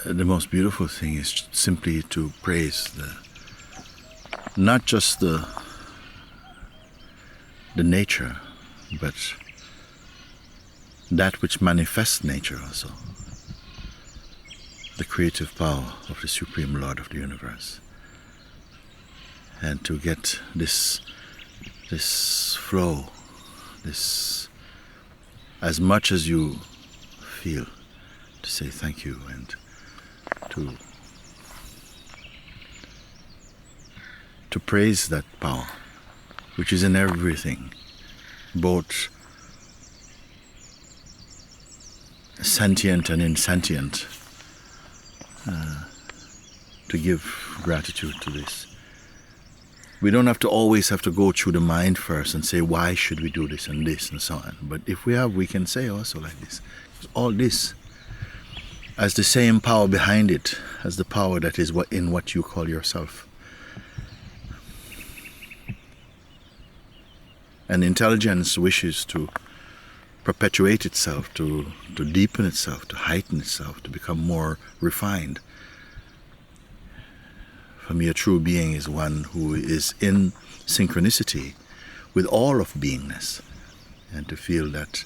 the most beautiful thing is simply to praise not just the nature, but that which manifests nature also, the creative power of the Supreme Lord of the universe, and to get this flow, this, as much as you feel, to say thank you and to praise that power which is in everything, both sentient and insentient, to give gratitude to this. We don't always have to go through the mind first and say, why should we do this and so on. But if we can say also like this. All this as the same power behind it as the power that is in what you call yourself. And intelligence wishes to perpetuate itself, to deepen itself, to heighten itself, to become more refined. For me, a true being is one who is in synchronicity with all of beingness, and to feel that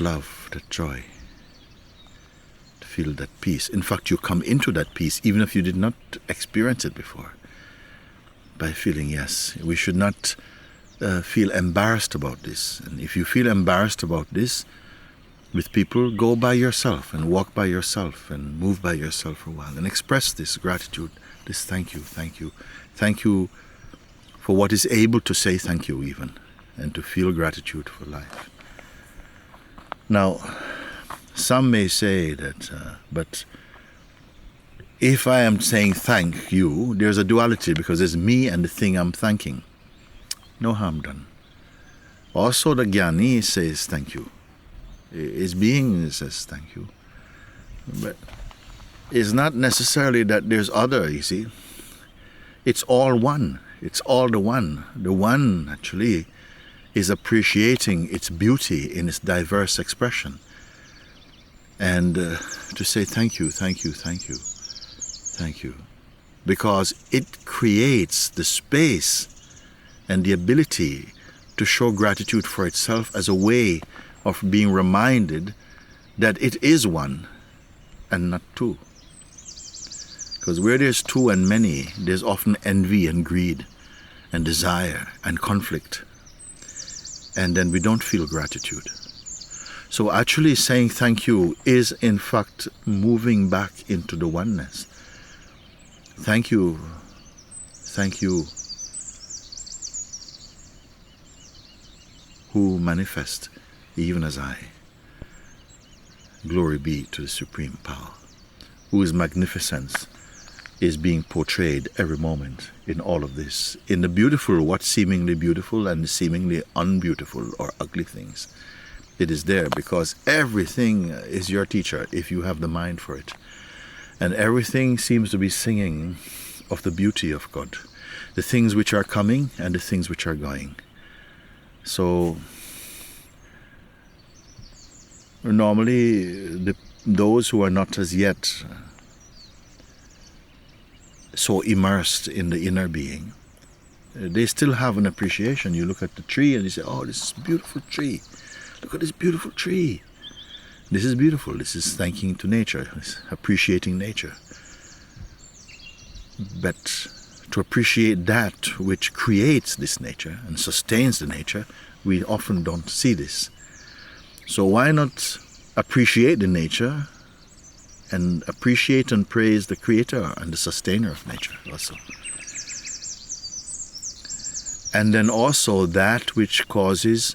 love, that joy, to feel that peace. In fact, you come into that peace even if you did not experience it before, by feeling, yes, we should not feel embarrassed about this. And if you feel embarrassed about this with people, go by yourself and walk by yourself and move by yourself for a while and express this gratitude, this thank you for what is able to say thank you even, and to feel gratitude for life. Now, some may say that, but if I am saying thank you, there's a duality because there's me and the thing I'm thanking. No harm done. Also, the Jnani says thank you. His being says thank you. But it's not necessarily that there's other, you see. It's all one. It's all the one. The one, actually, is appreciating its beauty in its diverse expression. And to say thank you. Because it creates the space and the ability to show gratitude for itself as a way of being reminded that it is one and not two. Because where there's two and many, there's often envy and greed and desire and conflict. And then we don't feel gratitude. So actually saying thank you is in fact moving back into the oneness. Thank you. Who manifest even as I. Glory be to the Supreme Power, whose magnificence is being portrayed every moment in all of this, in the beautiful, what's seemingly beautiful and the seemingly unbeautiful or ugly things. It is there because everything is your teacher if you have the mind for it. And everything seems to be singing of the beauty of God, the things which are coming and the things which are going. So normally those who are not as yet so immersed in the inner being, they still have an appreciation. You look at the tree and you say, oh, this is a beautiful tree. Look at this beautiful tree. This is beautiful. This is thanking to nature, it's appreciating nature. But to appreciate that which creates this nature and sustains the nature, we often don't see this. So why not appreciate the nature and appreciate and praise the creator and the sustainer of nature also? And then also that which causes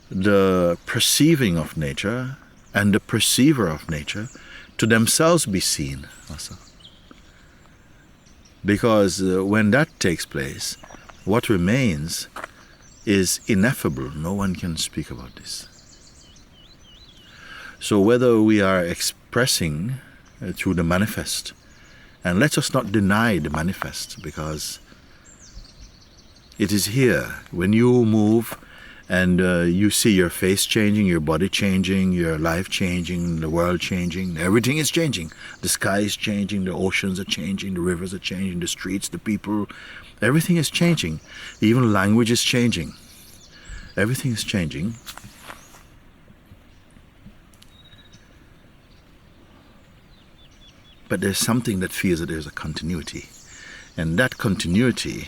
the perceiving of nature and the perceiver of nature to themselves be seen also. Because when that takes place, what remains is ineffable. No one can speak about this. So whether we are expressing through the manifest, and let us not deny the manifest, because it is here when you move And you see your face changing, your body changing, your life changing, the world changing. Everything is changing. The sky is changing, the oceans are changing, the rivers are changing, the streets, the people. Everything is changing. Even language is changing. Everything is changing. But there's something that feels that there's a continuity. And that continuity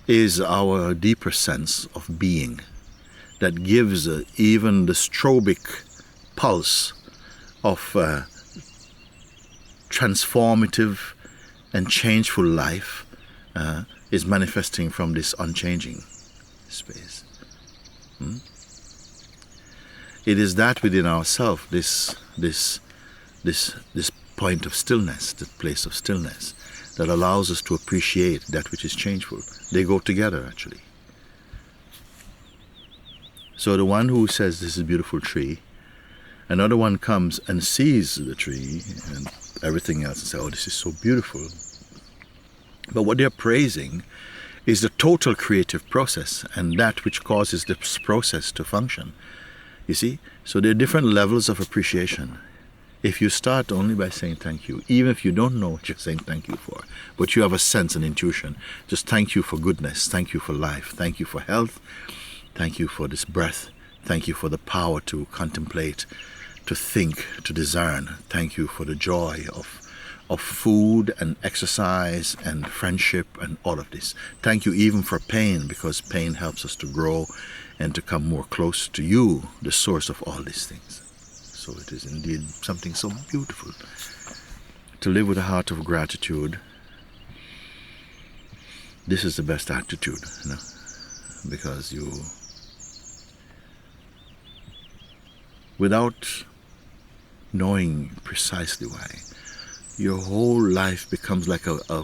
is our deeper sense of being that gives even the strobic pulse of transformative and changeful life is manifesting from this unchanging space. It is that within ourselves, this point of stillness, the place of stillness, that allows us to appreciate that which is changeful. They go together, actually. So the one who says this is a beautiful tree, another one comes and sees the tree and everything else and says, oh, this is so beautiful. But what they're praising is the total creative process and that which causes this process to function. You see? So there are different levels of appreciation. If you start only by saying thank you, even if you don't know what you're saying thank you for, but you have a sense and intuition, just thank you for goodness, thank you for life, thank you for health, thank you for this breath, thank you for the power to contemplate, to think, to discern, thank you for the joy of food and exercise and friendship and all of this. Thank you even for pain, because pain helps us to grow and to come more close to you, the source of all these things. So it is indeed something so beautiful to live with a heart of gratitude. This is the best attitude, because you, without knowing precisely why, your whole life becomes like a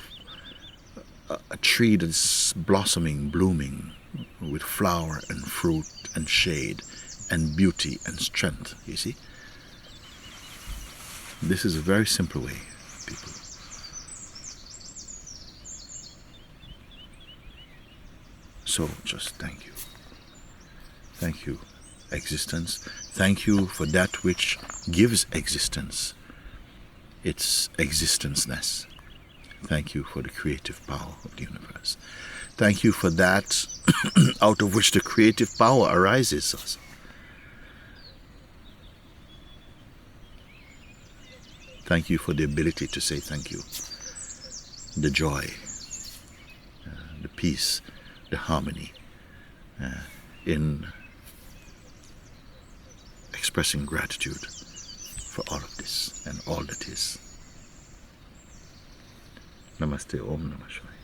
tree that's blossoming, blooming, with flower and fruit and shade and beauty and strength, you see? This is a very simple way, people. So just thank you. Thank you, existence. Thank you for that which gives existence its existenceness. Thank you for the creative power of the universe. Thank you for that out of which the creative power arises us. Thank you for the ability to say thank you. The joy, the peace, the harmony in expressing gratitude for all of this and all that is. Namaste, Om Namah Shivaya.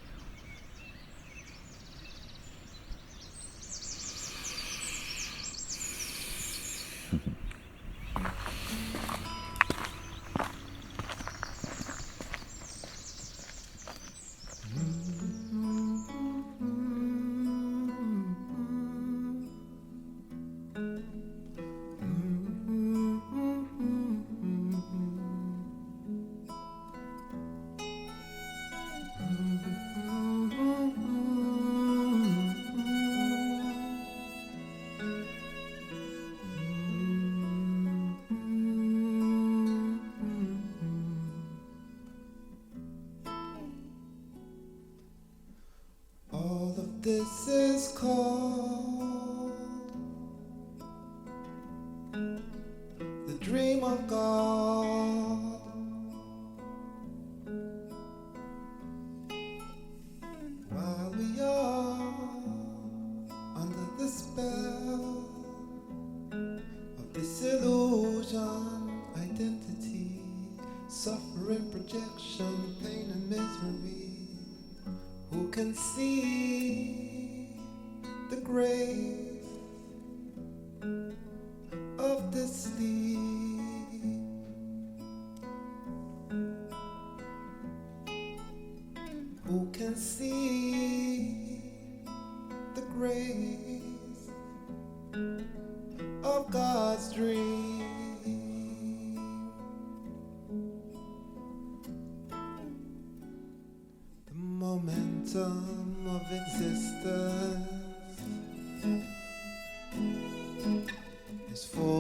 This is called the dream of God. While we are under the spell of this illusion, identity, suffering, projection, pain and misery. Who can see the grace of this sleep? Who can see the grace of God's dream? Momentum of existence is for